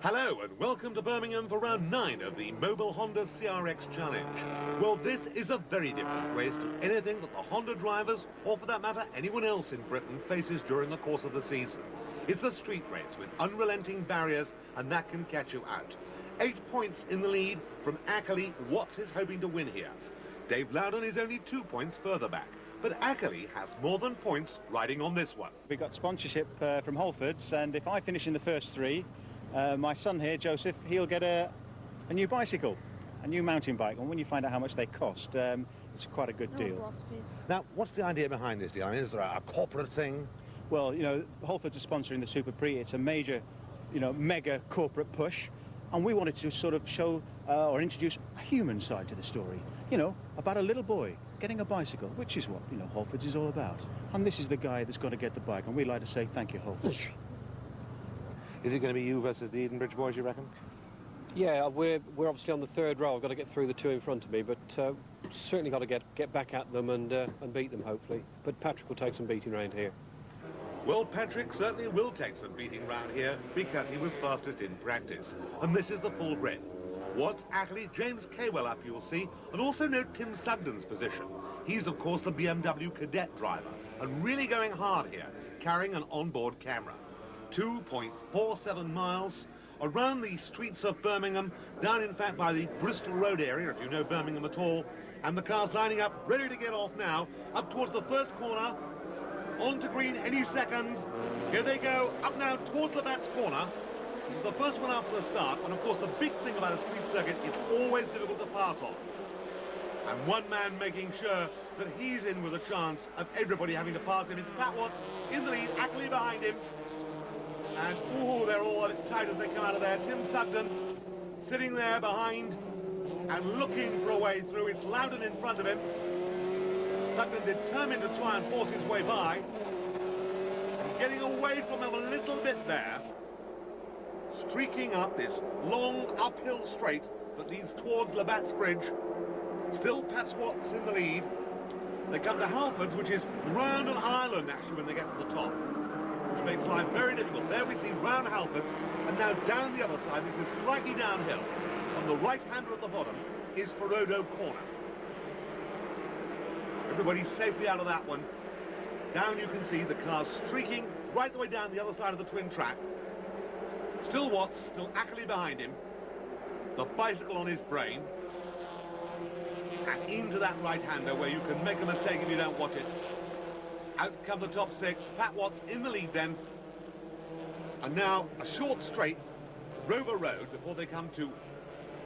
Hello and welcome to Birmingham for round 9 of the Mobil Honda CRX Challenge. Well, this is a very different race to anything that the Honda drivers, or for that matter anyone else in Britain, faces during the course of the season. It's a street race with unrelenting barriers, and that can catch you out. 8 points in the lead from Ackley. Watts is hoping to win here. Dave Loudon is only 2 points further back. But Ackley has more than points riding on this one. We've got sponsorship from Halfords, and if I finish in the first 3, my son here, Joseph, he'll get a new bicycle, a new mountain bike, and when you find out how much they cost, it's quite a good deal. Now, what's the idea behind this deal? I mean, is there a corporate thing? Well, you know, Halfords are sponsoring the Superprix. It's a major, you know, mega corporate push, and we wanted to sort of show or introduce a human side to the story, you know, about a little boy getting a bicycle, which is what, you know, Halfords is all about. And this is the guy that's going to get the bike, and we'd like to say thank you, Halfords. Is it going to be you versus the Edenbridge boys, you reckon? Yeah, we're obviously on the 3rd row. I've got to get through the 2 in front of me, but certainly got to get back at them and beat them, hopefully. But Patrick will take some beating round here. Well, Patrick certainly will take some beating round here because he was fastest in practice. And this is the full grid. Watts, Ackley, James Caywell up, you'll see, and also note Tim Sugden's position. He's, of course, the BMW cadet driver, and really going hard here, carrying an onboard camera. 2.47 miles around the streets of Birmingham, down in fact by the Bristol Road area, if you know Birmingham at all, and the cars lining up, ready to get off now, up towards the first corner, onto green any second. Here they go, up now towards Labatt's corner. This is the first one after the start, and of course the big thing about a street circuit, it's always difficult to pass on. And one man making sure that he's in with a chance of everybody having to pass him. It's Pat Watts in the lead, Ackley behind him. And, ooh, they're all tight as they come out of there. Tim Sugden sitting there behind and looking for a way through. It's Loudon in front of him. Sugden determined to try and force his way by. Getting away from him a little bit there. Streaking up this long uphill straight that leads towards Labatt's Bridge. Still Pat Watts in the lead. They come to Halfords, which is round an island, actually, when they get to the top, which makes life very difficult. There we see round Halfords, and now down the other side, this is slightly downhill. On the right-hander at the bottom is Ferodo Corner. Everybody's safely out of that one. Down you can see the cars streaking right the way down the other side of the twin track. Still Watts, still Ackley behind him. The bicycle on his brain. And into that right-hander where you can make a mistake if you don't watch it. Out come the top 6, Pat Watts in the lead then. And now a short straight, Rover Road, before they come to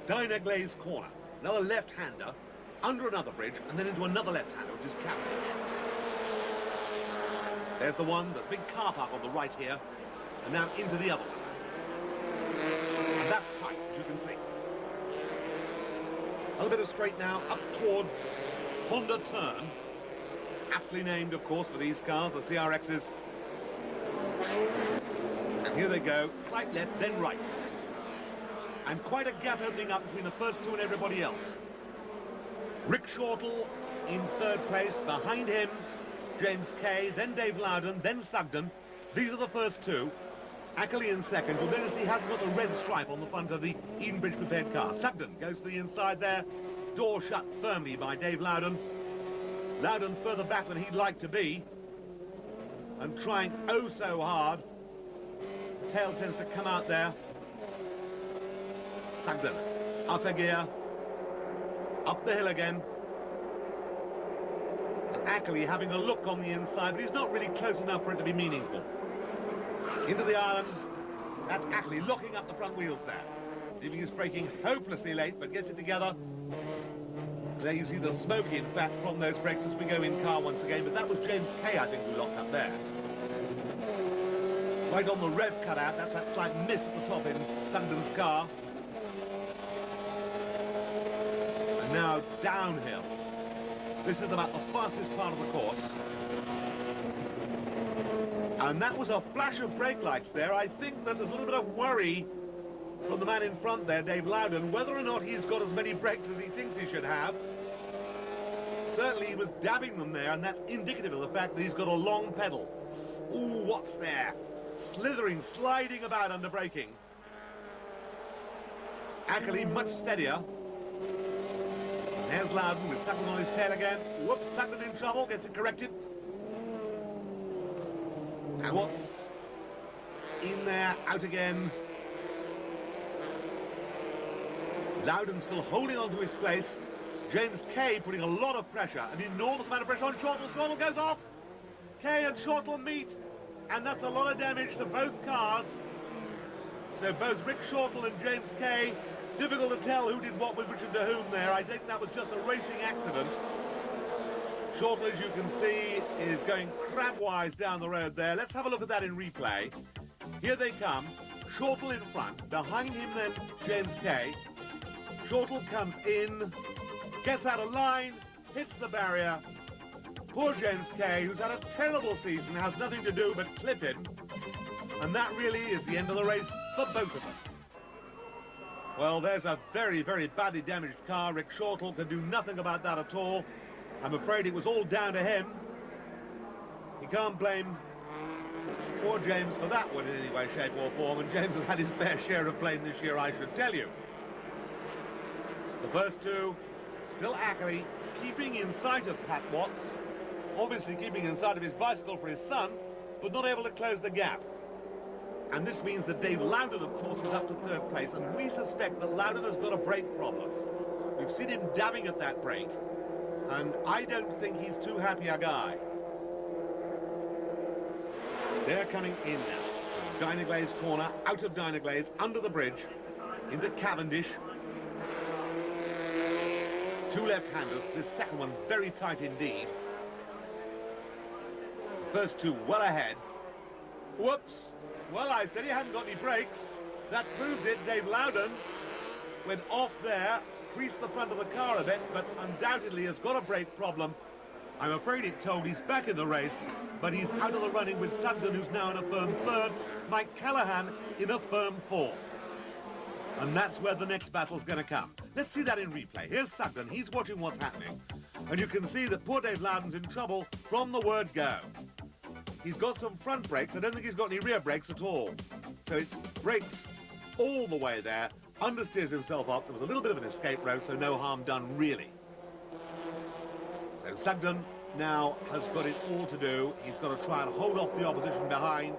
Dinah Glaze Corner. Another left-hander, under another bridge, and then into another left-hander, which is Cavendish. There's the one, there's a big car park on the right here, and now into the other one. And that's tight, as you can see. Another bit of straight now, up towards Honda Turn. Aptly named, of course, for these cars, the CRXs. And here they go, slight left, then right. And quite a gap opening up between the first 2 and everybody else. Rick Shortall in 3rd place, behind him, James Kay, then Dave Loudon, then Sugden. These are the first 2. Ackley in 2nd. You'll notice he hasn't got the red stripe on the front of the Edenbridge prepared car. Sugden goes to the inside there, door shut firmly by Dave Loudon. Loudon further back than he'd like to be, and trying oh so hard. Tail tends to come out there. Sugden, up a gear, up the hill again. And Ackley having a look on the inside, but he's not really close enough for it to be meaningful. Into the island, that's Ackley locking up the front wheels there. Leaving his braking hopelessly late, but gets it together. There you see the smoke, in fact, from those brakes as we go in car once again, but that was James Kay, I think, who locked up there. Right on the rev cutout, that's that slight miss at the top in Sugden's car. And now downhill. This is about the fastest part of the course. And that was a flash of brake lights there. I think that there's a little bit of worry from the man in front there, Dave Loudon, whether or not he's got as many brakes as he thinks he should have. Certainly he was dabbing them there, and that's indicative of the fact that he's got a long pedal. Ooh, what's there? Slithering, sliding about under braking. Ackley much steadier. There's Loudon with Sugden on his tail again. Whoops, Sugden in trouble, gets it corrected. And what's in there, out again. Loudon still holding on to his place. James Kay putting a lot of pressure, an enormous amount of pressure on Shortall. Shortall goes off. Kay and Shortall meet, and that's a lot of damage to both cars. So both Rick Shortall and James Kay, difficult to tell who did what with which and to whom there. I think that was just a racing accident. Shortall, as you can see, is going crabwise down the road there. Let's have a look at that in replay. Here they come. Shortall in front. Behind him then James Kay. Shortall comes in, gets out of line, hits the barrier. Poor James Kay, who's had a terrible season, has nothing to do but clip him. And that really is the end of the race for both of them. Well, there's a very, very badly damaged car. Rick Shortall can do nothing about that at all. I'm afraid it was all down to him. You can't blame poor James for that one in any way, shape or form, and James has had his fair share of blame this year, I should tell you. The first two, still Ackley, keeping in sight of Pat Watts, obviously keeping in sight of his bicycle for his son, but not able to close the gap. And this means that Dave Loudon, of course, is up to third place, and we suspect that Loudon has got a brake problem. We've seen him dabbing at that brake, and I don't think he's too happy a guy. They're coming in now. Dynaglaze corner, out of Dynaglaze, under the bridge, into Cavendish. Two left-handers, this second one very tight indeed. First two well ahead. Whoops. Well, I said he hadn't got any brakes. That proves it. Dave Loudon went off there, creased the front of the car a bit, but undoubtedly has got a brake problem. I'm afraid it told he's back in the race, but he's out of the running with Sugden, who's now in a firm third, Mike Callahan in a firm fourth. And that's where the next battle's going to come. Let's see that in replay. Here's Sugden. He's watching what's happening. And you can see that poor Dave Loudon's in trouble from the word go. He's got some front brakes. I don't think he's got any rear brakes at all. So it's brakes all the way there. Understeers himself up. There was a little bit of an escape road, so no harm done, really. So Sugden now has got it all to do. He's got to try and hold off the opposition behind.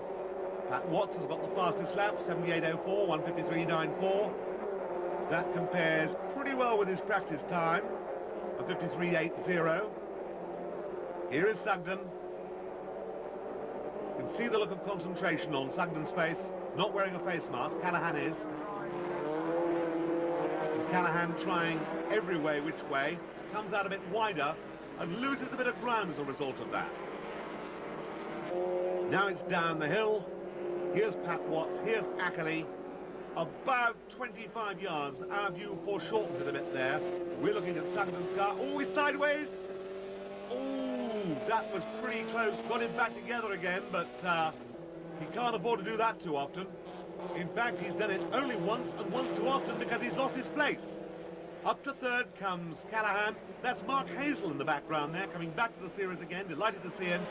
Pat Watts has got the fastest lap, 78.04, 1:53.94. That compares pretty well with his practice time, a 53.80. Here is Sugden. You can see the look of concentration on Sugden's face, not wearing a face mask. Callahan is. And Callahan trying every way, which way, comes out a bit wider and loses a bit of ground as a result of that. Now it's down the hill. Here's Pat Watts, here's Ackley, about 25 yards. Our view foreshortens it a bit there. We're looking at Sugden's car. Oh, he's sideways. Oh, that was pretty close. Got him back together again, but he can't afford to do that too often. In fact, he's done it only once, and once too often, because he's lost his place. Up to third comes Callahan. That's Mark Hazel in the background there, coming back to the series again. Delighted to see him.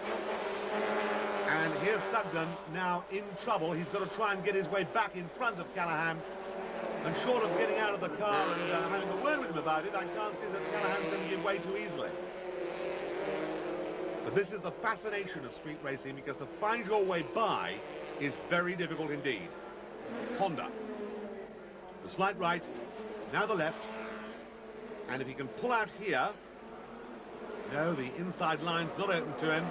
And here's Sugden now in trouble. He's got to try and get his way back in front of Callahan. And short of getting out of the car and having a word with him about it, I can't see that Callahan's going to give way too easily. But this is the fascination of street racing, because to find your way by is very difficult indeed. Honda. The slight right, now the left. And if he can pull out here, no, the inside line's not open to him.